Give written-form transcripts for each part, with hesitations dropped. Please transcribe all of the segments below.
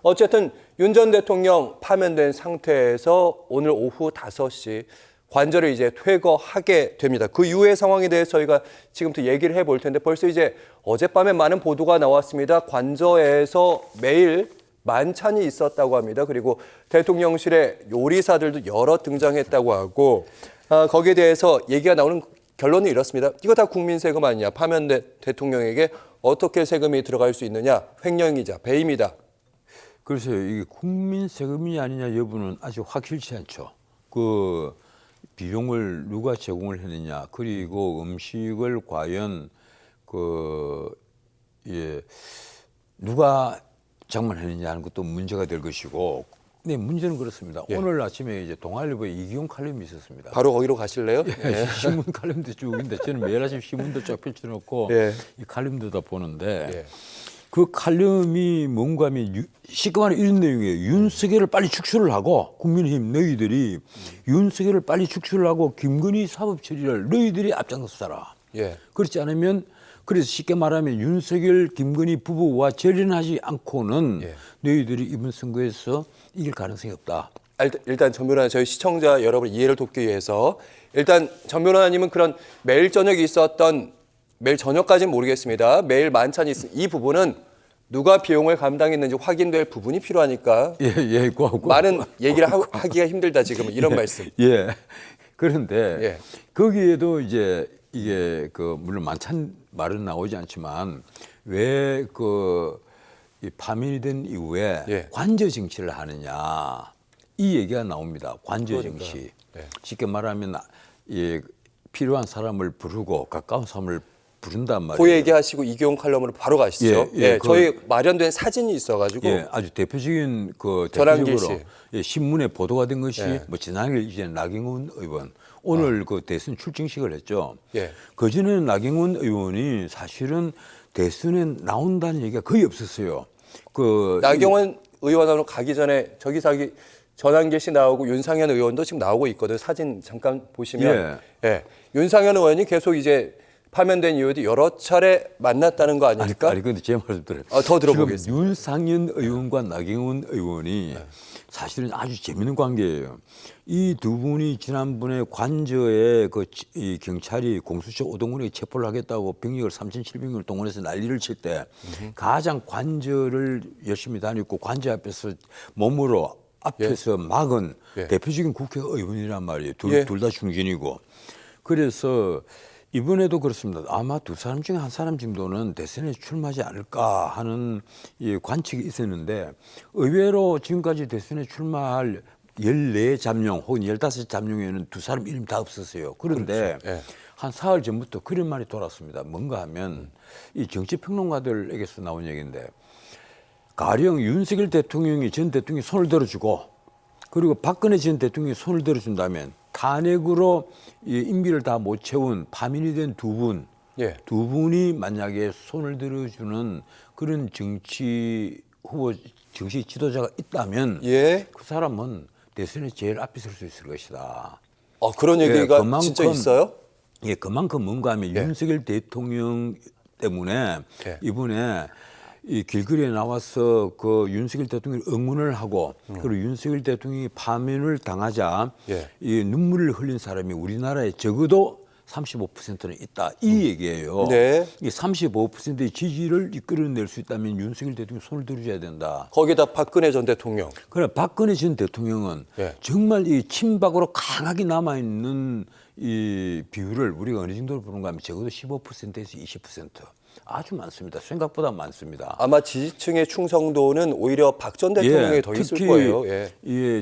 어쨌든 윤 전 대통령 파면된 상태에서 오늘 오후 5시 관저를 이제 퇴거하게 됩니다. 그 이후의 상황에 대해서 저희가 지금부터 얘기를 해볼 텐데 벌써 이제 어젯밤에 많은 보도가 나왔습니다. 관저에서 매일 만찬이 있었다고 합니다. 그리고 대통령실에 요리사들도 여러 등장했다고 하고 거기에 대해서 얘기가 나오는 결론은 이렇습니다. 이거 다 국민 세금 아니냐. 파면된 대통령에게 어떻게 세금이 들어갈 수 있느냐. 횡령이자 배임이다. 글쎄요. 이게 국민 세금이 아니냐 여부는 아직 확실치 않죠. 그 비용을 누가 제공을 했느냐. 그리고 음식을 과연 누가 장만했느냐 하는 것도 문제가 될 것이고. 네, 문제는 그렇습니다. 예. 오늘 아침에 이제 동아일보에 이기용 칼럼이 있었습니다. 바로 거기로 가실래요? 예. 신문 칼럼도 쭉 있는데 저는 매일 아침 신문도 쫙 펼쳐놓고 예. 이 칼럼도 다 보는데 예. 그 칼럼이 뭔가 하면 쉽게 말해 이런 내용이에요. 윤석열을 빨리 축출을 하고 국민의힘 너희들이 윤석열을 빨리 축출을 하고 김건희 사법 처리를 너희들이 앞장서라. 예. 그렇지 않으면 그래서 쉽게 말하면 윤석열 김건희 부부와 절연하지 않고는 예. 너희들이 이번 선거에서 이길 가능성이 없다. 일단 전 변호사 저희 시청자 여러분 이해를 돕기 위해서 일단 전 변호사님은 그런 매일 저녁에 있었던 매일 저녁까지는 모르겠습니다. 매일 만찬이 있은 이 부분은 누가 비용을 감당했는지 확인될 부분이 필요하니까 예. 많은 얘기를 하기가 힘들다 지금 이런 말씀. 예. 그런데 예. 거기에도 이제 이게 물론 만찬 말은 나오지 않지만 왜 이 파면이 된 이후에 예. 관저 정치를 하느냐 이 얘기가 나옵니다. 관저 정치. 예. 쉽게 말하면 필요한 사람을 부르고 가까운 사람을 부른단 말이에요. 그 얘기하시고 이기용 칼럼으로 바로 가시죠. 저희 마련된 사진이 있어가지고 아주 대표적인 전환길 대표적으로 신문에 보도가 된 것이 뭐 지난일 이제 나경원 의원 오늘 대선 출정식을 했죠. 예. 그 전에는 나경원 의원이 사실은 대선에 나온다는 얘기가 거의 없었어요. 나경원 의원으로 가기 전에 전환길 씨 나오고 윤상현 의원도 지금 나오고 있거든요. 사진 잠깐 보시면 윤상현 의원이 계속 이제 파면된 이후에도 여러 차례 만났다는 거 아닙니까? 아니 근데 제 말씀 들어요. 더 들어보겠습니다. 지금 윤상현 의원과 나경원 의원이 사실은 아주 재밌는 관계예요. 이 두 분이 지난번에 관저에 이 경찰이 공수처 오동훈에게 체포를 하겠다고 병력을 3,700명을 동원해서 난리를 칠 때 가장 관저를 열심히 다녔고 관저 앞에서 몸으로 앞에서 막은 대표적인 국회의원이란 말이에요. 둘 다 중진이고. 그래서 이번에도 그렇습니다. 아마 두 사람 중에 한 사람 정도는 대선에 출마하지 않을까 하는 관측이 있었는데 의외로 지금까지 대선에 출마할 14잠룡 혹은 15잠룡에는 두 사람 이름이 다 없었어요. 그런데 한 사흘 전부터 그런 말이 돌았습니다. 뭔가 하면 이 정치평론가들에게서 나온 얘기인데 가령 윤석열 대통령이 전 대통령이 손을 들어주고 그리고 박근혜 전 대통령이 손을 들어준다면 탄핵으로 임기를 다 못 채운 파면이 된 두 분이 만약에 손을 들어주는 그런 정치 후보, 정치 지도자가 있다면 그 사람은 대선에 제일 앞에 설 수 있을 것이다. 그런 얘기가 진짜 있어요? 그만큼 뭔가 하면 윤석열 대통령 때문에 이번에 이 길거리에 나와서 윤석열 대통령을 응원을 하고 그리고 윤석열 대통령이 파면을 당하자 이 눈물을 흘린 사람이 우리나라에 적어도 35%는 있다. 이 얘기예요. 이 35%의 지지를 이끌어낼 수 있다면 윤석열 대통령 손을 들어줘야 된다. 거기다 박근혜 전 대통령. 그래 박근혜 전 대통령은 정말 이 친박으로 강하게 남아있는 이 비율을 우리가 어느 정도로 보는가 하면 적어도 15%에서 20%. 아주 많습니다. 생각보다 많습니다. 아마 지지층의 충성도는 오히려 박 전 대통령에 더 있을 거예요.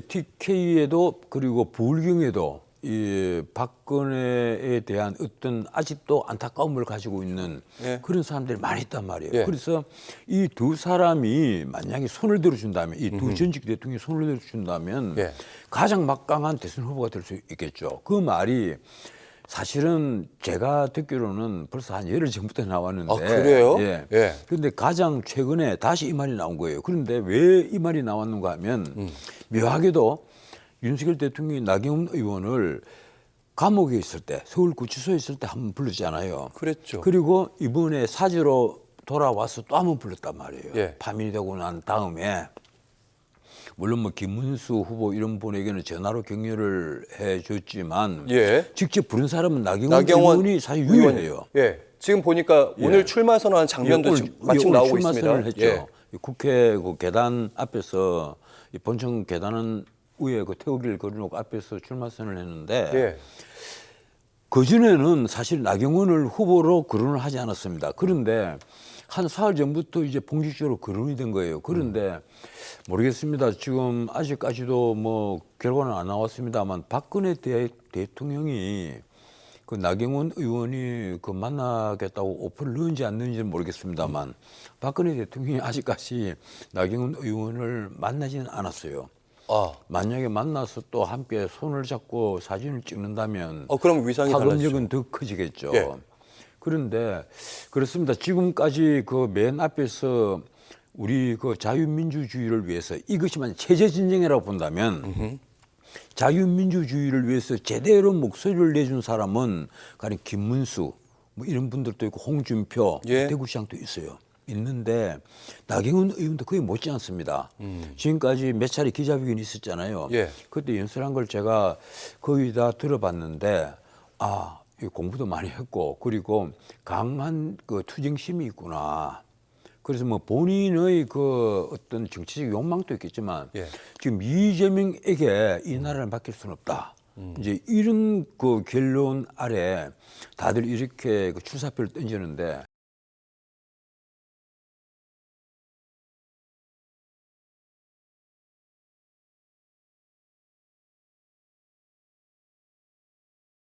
TK에도 그리고 부울경에도 이 박근혜에 대한 어떤 아직도 안타까움을 가지고 있는 그런 사람들이 많이 있단 말이에요. 그래서 이 두 사람이 만약에 손을 들어준다면 이 두 전직 대통령이 손을 들어준다면 가장 막강한 대선 후보가 될 수 있겠죠. 그 말이 사실은 제가 듣기로는 벌써 한 열흘 전부터 나왔는데. 그래요? 그런데 가장 최근에 다시 이 말이 나온 거예요. 그런데 왜 이 말이 나왔는가 하면 묘하게도 윤석열 대통령이 나경원 의원을 감옥에 있을 때 서울구치소에 있을 때 한 번 불렀잖아요. 그랬죠. 그리고 이번에 사주로 돌아와서 또 한 번 불렀단 말이에요. 파면이 되고 난 다음에. 물론 뭐 김문수 후보 이런 분에게는 전화로 격려를 해줬지만 예. 직접 부른 사람은 나경원 나경원 의원이 사실 유일해요. 예. 지금 보니까 오늘 예. 출마 선언한 장면도 지금 마침 오늘 나오고 출마 있습니다. 선언을 했죠. 예. 이 국회 그 계단 앞에서 이 본청 계단은 위에 그 태우기를 걸어놓고 앞에서 출마 선언을 했는데 예. 그 전에는 사실 나경원을 후보로 거론을 하지 않았습니다. 그런데 한 사흘 전부터 이제 공식적으로 거론이 된 거예요. 그런데 모르겠습니다. 지금 아직까지도 뭐 결과는 안 나왔습니다만 박근혜 대통령이 그 나경원 의원이 그 만나겠다고 오퍼를 넣은지 안 넣은지는 모르겠습니다만 박근혜 대통령이 아직까지 나경원 의원을 만나지는 않았어요. 아, 만약에 만나서 또 함께 손을 잡고 사진을 찍는다면 그럼 위상이 달라지죠. 파급력은 더 커지겠죠. 예. 그런데 그렇습니다. 지금까지 그 맨 앞에서 우리 그 자유민주주의를 위해서 이것이만 체제 진정이라고 본다면 자유민주주의를 위해서 제대로 목소리를 내준 사람은 가령 김문수 뭐 이런 분들도 있고 홍준표 예. 대구시장도 있어요. 있는데 나경원 의원도 거의 못지 않습니다. 지금까지 몇 차례 기자회견이 있었잖아요. 예. 그때 연설한 걸 제가 거의 다 들어봤는데 이 공부도 많이 했고 그리고 강한 그 투쟁심이 있구나. 그래서 뭐 본인의 그 어떤 정치적 욕망도 있겠지만 예. 지금 이재명에게 이 나라를 맡길 수는 없다. 이제 이런 그 결론 아래 다들 이렇게 그 출사표를 던지는데